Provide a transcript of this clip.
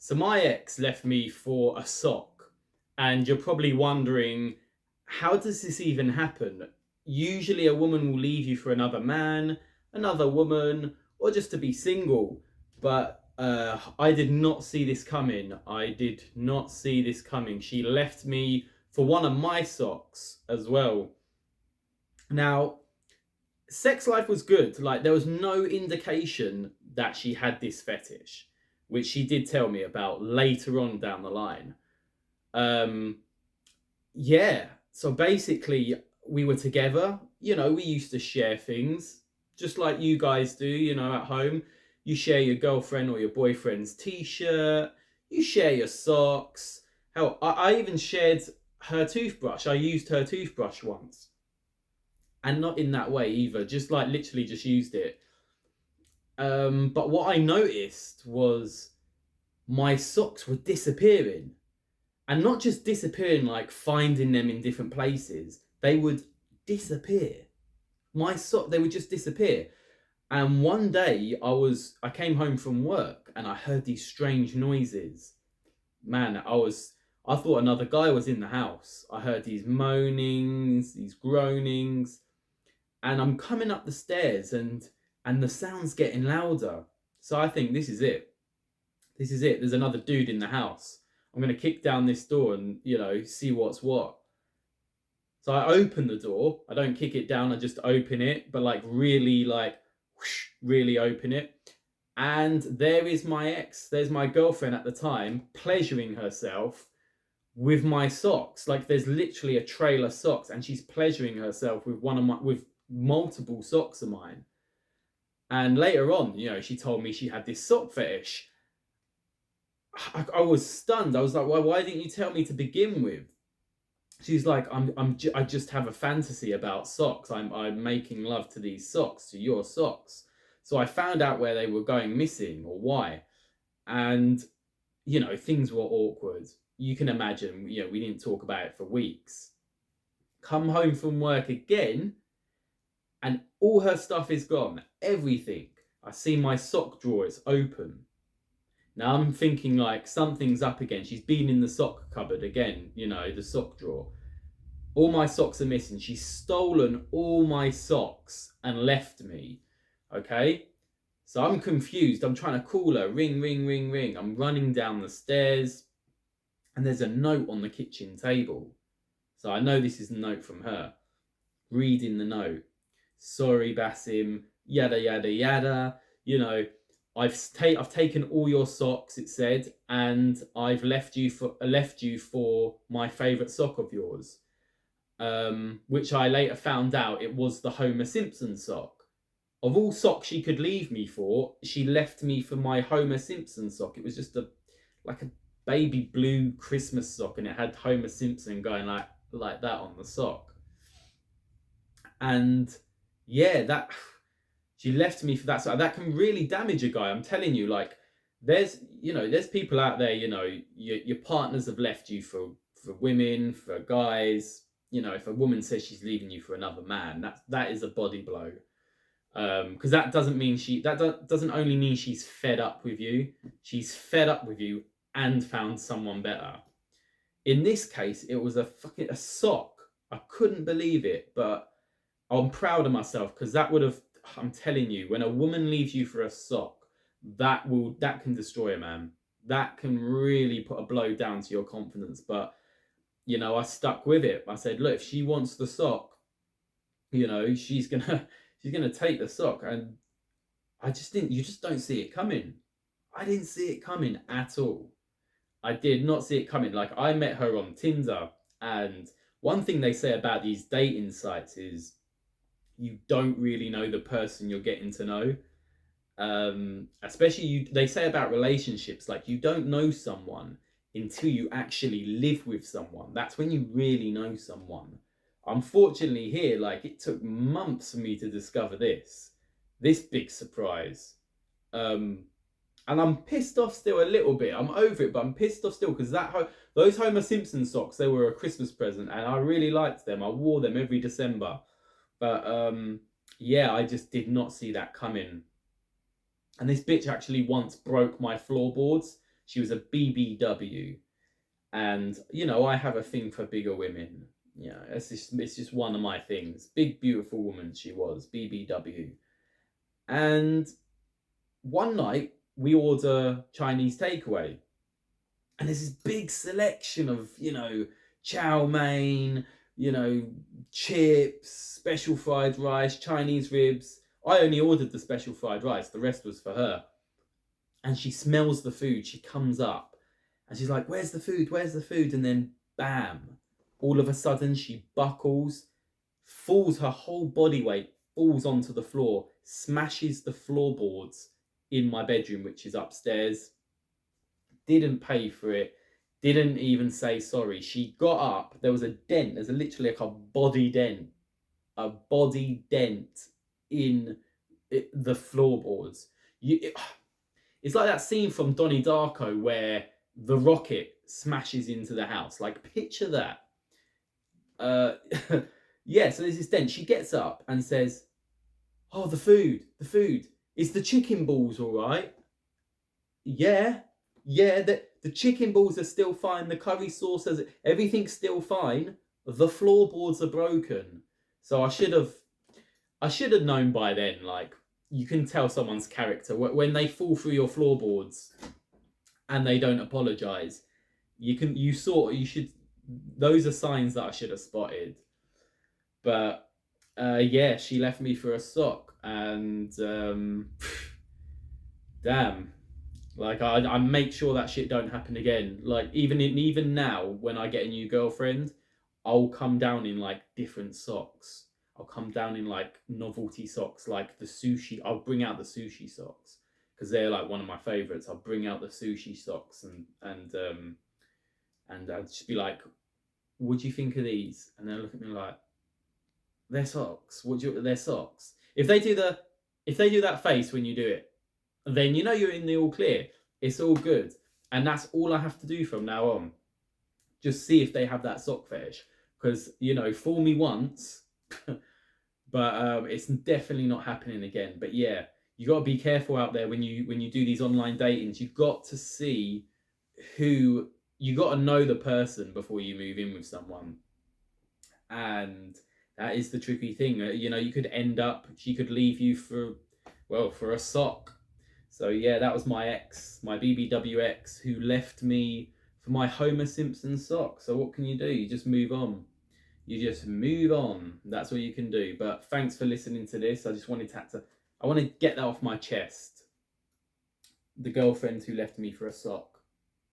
So my ex left me for a sock, and you're probably wondering, how does this even happen? Usually, a woman will leave you for another man, another woman, or just to be single. But I did not see this coming. I did not see this coming. She left me for one of my socks as well. Now, sex life was good. Like, there was no indication that she had this fetish, which she did tell me about later on down the line. Um, yeah. So basically, we were together. We used to share things, just like you guys do. At home, you share your girlfriend or your boyfriend's t-shirt. You share your socks. Hell, I even shared her toothbrush. I used her toothbrush once, and not in that way either. Just like literally just used it. But what I noticed was my socks were disappearing, and not just disappearing, like finding them in different places. They would disappear. They would just disappear. And one day I came home from work and I heard these strange noises. Man, I thought another guy was in the house. I heard these moanings, these groanings, and I'm coming up the stairs, and the sound's getting louder. So I think this is it. This is it. There's another dude in the house. I'm gonna kick down this door and see what's what. So I open the door. I don't kick it down. I just open it, but like really, like whoosh, really open it. And there is my ex. There's my girlfriend at the time, pleasuring herself with my socks. Like, there's literally a trail of socks, and she's pleasuring herself with with multiple socks of mine. And later on, she told me she had this sock fetish. I was stunned. I was like, why didn't you tell me to begin with? She's like, I just have a fantasy about socks. I'm making love to these socks, to your socks. So I found out where they were going missing or why. And, things were awkward. You can imagine, we didn't talk about it for weeks. Come home from work again, and all her stuff is gone. Everything. I see my sock drawer, it's open. Now I'm thinking like something's up again. She's been in the sock cupboard again, the sock drawer. All my socks are missing. She's stolen all my socks and left me. Okay? So I'm confused. I'm trying to call her. Ring, ring, ring, ring. I'm running down the stairs, and there's a note on the kitchen table. So I know this is a note from her. Reading the note. Sorry, Basim. Yada, yada, yada. I've taken all your socks, it said, and I've left you for my favourite sock of yours. Which I later found out it was the Homer Simpson sock. Of all socks she could leave me for, she left me for my Homer Simpson sock. It was just a baby blue Christmas sock, and it had Homer Simpson going like that on the sock. And yeah, that she left me for that. So that can really damage a guy. I'm telling you, like, there's people out there, your partners have left you for women, for guys. If a woman says she's leaving you for another man, that is a body blow. Because that doesn't mean doesn't only mean she's fed up with you. She's fed up with you and found someone better. In this case, it was a sock. I couldn't believe it, but I'm proud of myself, because that would have. I'm telling you, when a woman leaves you for a sock, that can destroy a man. That can really put a blow down to your confidence. But I stuck with it. I said, look, if she wants the sock, she's gonna take the sock. And you just don't see it coming. I didn't see it coming at all. I did not see it coming. Like, I met her on Tinder, and one thing they say about these dating sites is you don't really know the person you're getting to know. Especially they say about relationships, like, you don't know someone until you actually live with someone. That's when you really know someone. Unfortunately here, like, it took months for me to discover this big surprise. And I'm pissed off still a little bit. I'm over it, but I'm pissed off still, because those Homer Simpson socks, they were a Christmas present, and I really liked them. I wore them every December. But yeah, I just did not see that coming. And this bitch actually once broke my floorboards. She was a BBW, and you know I have a thing for bigger women. Yeah, it's just one of my things. Big beautiful woman she was, BBW. And one night we order Chinese takeaway, and there's this big selection of chow mein, you know chips, special fried rice, Chinese ribs. I only ordered the special fried rice, the rest was for her. And she smells the food, she comes up and she's like, where's the food, where's the food? And then bam, all of a sudden she buckles, falls, her whole body weight falls onto the floor, smashes the floorboards in my bedroom, which is upstairs. Didn't pay for it, didn't even say sorry. She got up, there was a dent, there's literally like a body dent in the floorboards. It's like that scene from Donnie Darko where the rocket smashes into the house. Like, picture that. Uh, yeah, so there's this dent. She gets up and says, oh, the food. Is the chicken balls all right? Yeah, yeah, the chicken balls are still fine. The curry sauce, everything's still fine. The floorboards are broken. So I should have known by then. Like, you can tell someone's character when they fall through your floorboards and they don't apologize. You should. Those are signs that I should have spotted. But yeah, she left me for a sock, and damn, like I make sure that shit don't happen again. Like even now, when I get a new girlfriend, I'll come down in like different socks. I'll come down in like novelty socks, like the sushi. I'll bring out the sushi socks because they're like one of my favorites. I'll bring out the sushi socks and I'll just be like, "What do you think of these?" And they'll look at me like, "They're socks. They're socks." If they do that face when you do it, then you know you're in the all clear. It's all good, and that's all I have to do from now on. Just see if they have that sock fetish, because fool me once. But it's definitely not happening again. But yeah, you got to be careful out there when you do these online datings. You've got to see who you got to know the person before you move in with someone, and that is the tricky thing. You could end up, she could leave you for a sock. So yeah, that was my ex, my BBW ex, who left me for my Homer Simpson sock. So what can you do? You just move on. You just move on. That's what you can do. But thanks for listening to this. I just I want to get that off my chest. The girlfriend who left me for a sock.